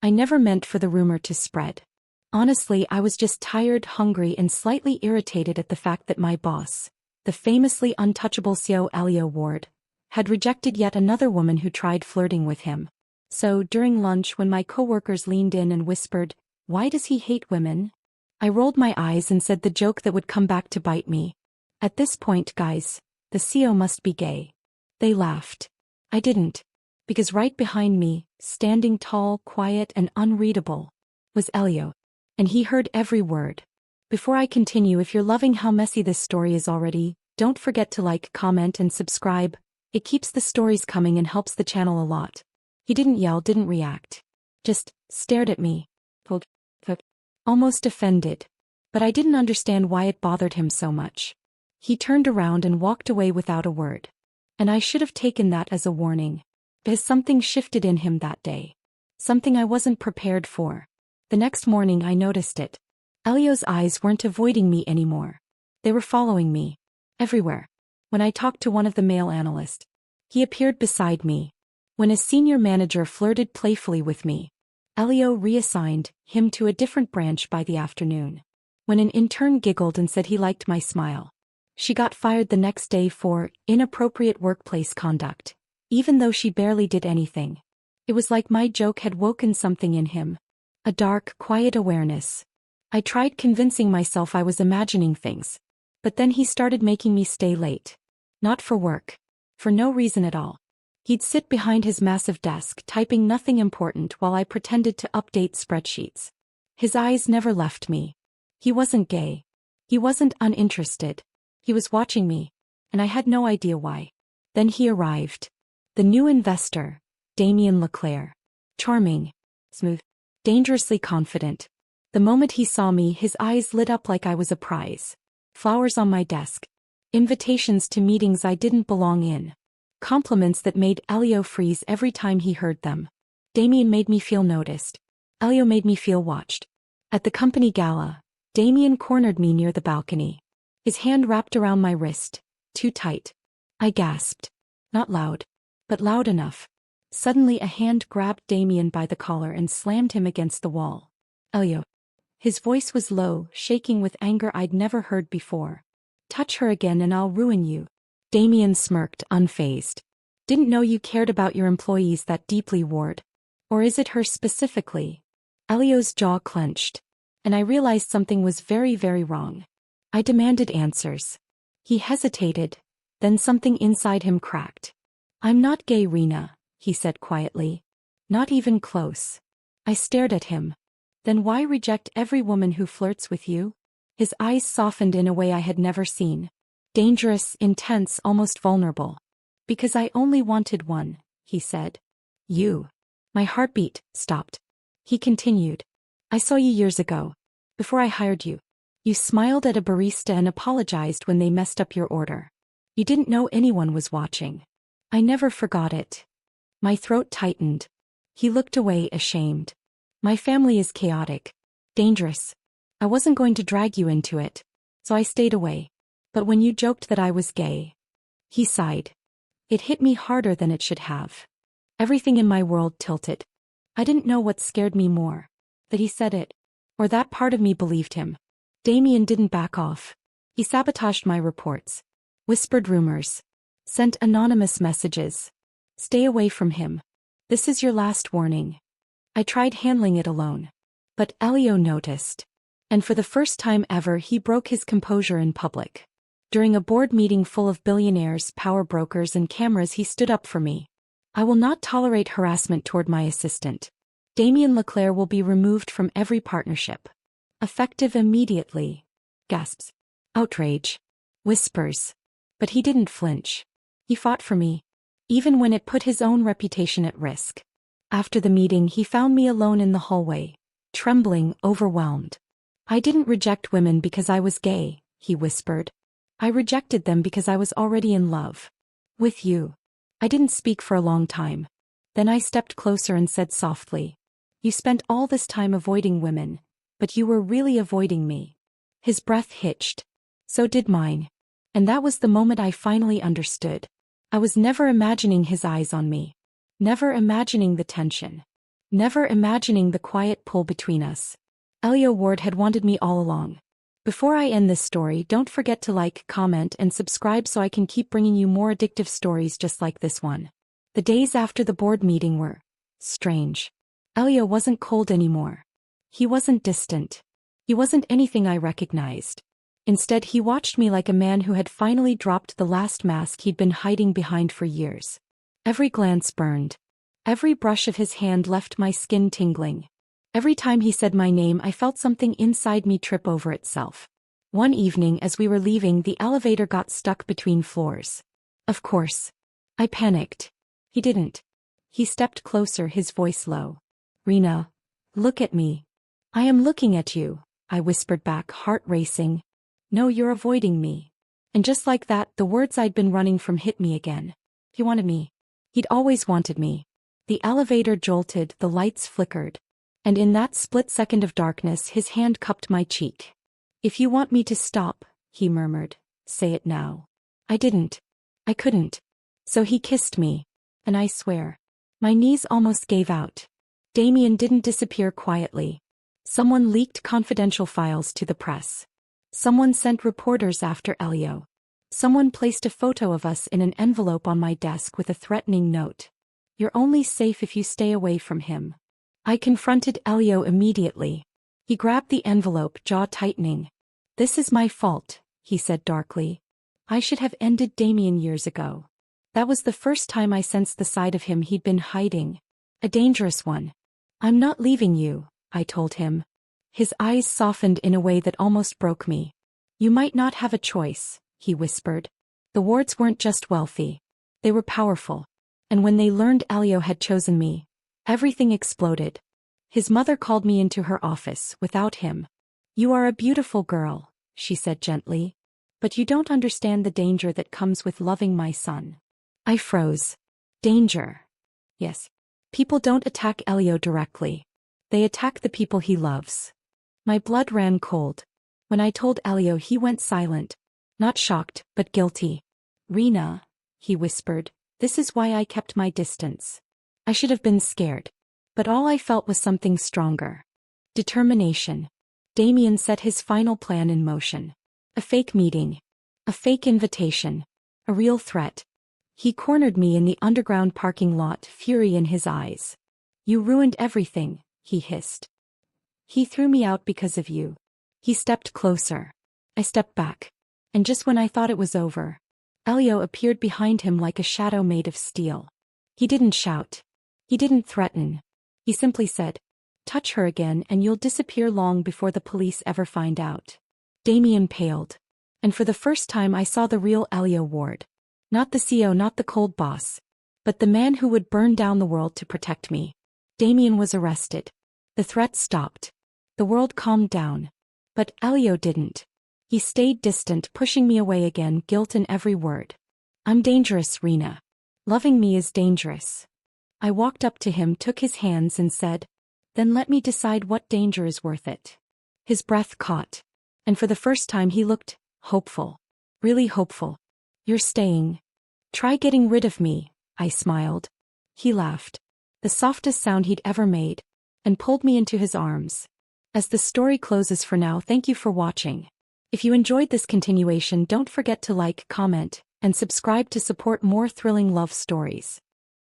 I never meant for the rumor to spread. Honestly, I was just tired, hungry, and slightly irritated at the fact that my boss, the famously untouchable CEO Elio Ward, had rejected yet another woman who tried flirting with him. So, during lunch when my coworkers leaned in and whispered, "Why does he hate women?" I rolled my eyes and said the joke that would come back to bite me. "At this point, guys, the CEO must be gay." They laughed. I didn't. Because right behind me, standing tall, quiet, and unreadable, was Elio. And he heard every word. Before I continue, if you're loving how messy this story is already, don't forget to like, comment, and subscribe. It keeps the stories coming and helps the channel a lot. He didn't yell, didn't react. Just stared at me. Almost offended. But I didn't understand why it bothered him so much. He turned around and walked away without a word. And I should have taken that as a warning. Because something shifted in him that day. Something I wasn't prepared for. The next morning I noticed it. Elio's eyes weren't avoiding me anymore. They were following me. Everywhere. When I talked to one of the male analysts, he appeared beside me. When a senior manager flirted playfully with me, Elio reassigned him to a different branch by the afternoon. When an intern giggled and said he liked my smile, she got fired the next day for inappropriate workplace conduct, even though she barely did anything. It was like my joke had woken something in him. A dark, quiet awareness. I tried convincing myself I was imagining things. But then he started making me stay late. Not for work. For no reason at all. He'd sit behind his massive desk typing nothing important while I pretended to update spreadsheets. His eyes never left me. He wasn't gay. He wasn't uninterested. He was watching me. And I had no idea why. Then he arrived. The new investor, Damien Leclerc. Charming. Smooth. Dangerously confident. The moment he saw me, his eyes lit up like I was a prize. Flowers on my desk. Invitations to meetings I didn't belong in. Compliments that made Elio freeze every time he heard them. Damien made me feel noticed. Elio made me feel watched. At the company gala, Damien cornered me near the balcony. His hand wrapped around my wrist, too tight. I gasped. Not loud, but loud enough. Suddenly a hand grabbed Damien by the collar and slammed him against the wall. "Elio." His voice was low, shaking with anger I'd never heard before. "Touch her again and I'll ruin you." Damien smirked, unfazed. "Didn't know you cared about your employees that deeply, Ward. Or is it her specifically?" Elio's jaw clenched. And I realized something was very, very wrong. I demanded answers. He hesitated. Then something inside him cracked. "I'm not gay, Rina," he said quietly. "Not even close." I stared at him. "Then why reject every woman who flirts with you?" His eyes softened in a way I had never seen. Dangerous, intense, almost vulnerable. "Because I only wanted one," he said. "You." My heartbeat stopped. He continued. "I saw you years ago. Before I hired you. You smiled at a barista and apologized when they messed up your order. You didn't know anyone was watching. I never forgot it." My throat tightened. He looked away, ashamed. "My family is chaotic. Dangerous. I wasn't going to drag you into it. So I stayed away. But when you joked that I was gay..." He sighed. It hit me harder than it should have. Everything in my world tilted. I didn't know what scared me more. That he said it. Or that part of me believed him. Damien didn't back off. He sabotaged my reports. Whispered rumors. Sent anonymous messages. "Stay away from him. This is your last warning." I tried handling it alone. But Elio noticed. And for the first time ever he broke his composure in public. During a board meeting full of billionaires, power brokers, and cameras, he stood up for me. "I will not tolerate harassment toward my assistant. Damien Leclerc will be removed from every partnership. Effective immediately." Gasps. Outrage. Whispers. But he didn't flinch. He fought for me. Even when it put his own reputation at risk. After the meeting, he found me alone in the hallway. Trembling, overwhelmed. "I didn't reject women because I was gay," he whispered. "I rejected them because I was already in love. With you." I didn't speak for a long time. Then I stepped closer and said softly, "You spent all this time avoiding women, but you were really avoiding me." His breath hitched. So did mine. And that was the moment I finally understood. I was never imagining his eyes on me. Never imagining the tension. never imagining the quiet pull between us. Elio Ward had wanted me all along. Before I end this story, don't forget to like, comment, and subscribe so I can keep bringing you more addictive stories just like this one. The days after the board meeting were strange. Elio wasn't cold anymore. He wasn't distant. He wasn't anything I recognized. Instead, he watched me like a man who had finally dropped the last mask he'd been hiding behind for years. Every glance burned. Every brush of his hand left my skin tingling. Every time he said my name, I felt something inside me trip over itself. One evening as we were leaving, the elevator got stuck between floors. Of course. I panicked. He didn't. He stepped closer, his voice low. "Rina, look at me." "I am looking at you," I whispered back, heart racing. "No, you're avoiding me." And just like that, the words I'd been running from hit me again. He wanted me. He'd always wanted me. The elevator jolted, the lights flickered. And in that split second of darkness, his hand cupped my cheek. "If you want me to stop," he murmured, "say it now." I didn't. I couldn't. So he kissed me. And I swear, my knees almost gave out. Damien didn't disappear quietly. Someone leaked confidential files to the press. Someone sent reporters after Elio. Someone placed a photo of us in an envelope on my desk with a threatening note. "You're only safe if you stay away from him." I confronted Elio immediately. He grabbed the envelope, jaw tightening. "This is my fault," he said darkly. "I should have ended Damien years ago." That was the first time I sensed the side of him he'd been hiding. A dangerous one. "I'm not leaving you," I told him. His eyes softened in a way that almost broke me. "You might not have a choice," he whispered. The Wards weren't just wealthy. They were powerful. And when they learned Elio had chosen me, everything exploded. His mother called me into her office without him. "You are a beautiful girl," she said gently. "But you don't understand the danger that comes with loving my son." I froze. Danger. Yes. People don't attack Elio directly. They attack the people he loves. My blood ran cold. When I told Elio, he went silent. Not shocked, but guilty. "Rina," he whispered, "this is why I kept my distance." I should have been scared. But all I felt was something stronger. Determination. Damien set his final plan in motion. A fake meeting. A fake invitation. A real threat. He cornered me in the underground parking lot, fury in his eyes. "You ruined everything," he hissed. "He threw me out because of you." He stepped closer. I stepped back. And just when I thought it was over, Elio appeared behind him like a shadow made of steel. He didn't shout. He didn't threaten. He simply said, "Touch her again and you'll disappear long before the police ever find out." Damien paled. And for the first time I saw the real Elio Ward. Not the CEO, not the cold boss. But the man who would burn down the world to protect me. Damien was arrested. The threat stopped. The world calmed down. But Elio didn't. He stayed distant, pushing me away again, guilt in every word. "I'm dangerous, Rina. Loving me is dangerous." I walked up to him, took his hands and said, "Then let me decide what danger is worth it." His breath caught. And for the first time he looked hopeful. Really hopeful. "You're staying. Try getting rid of me," I smiled. He laughed. The softest sound he'd ever made. And pulled me into his arms. As the story closes for now, thank you for watching. If you enjoyed this continuation, don't forget to like, comment, and subscribe to support more thrilling love stories.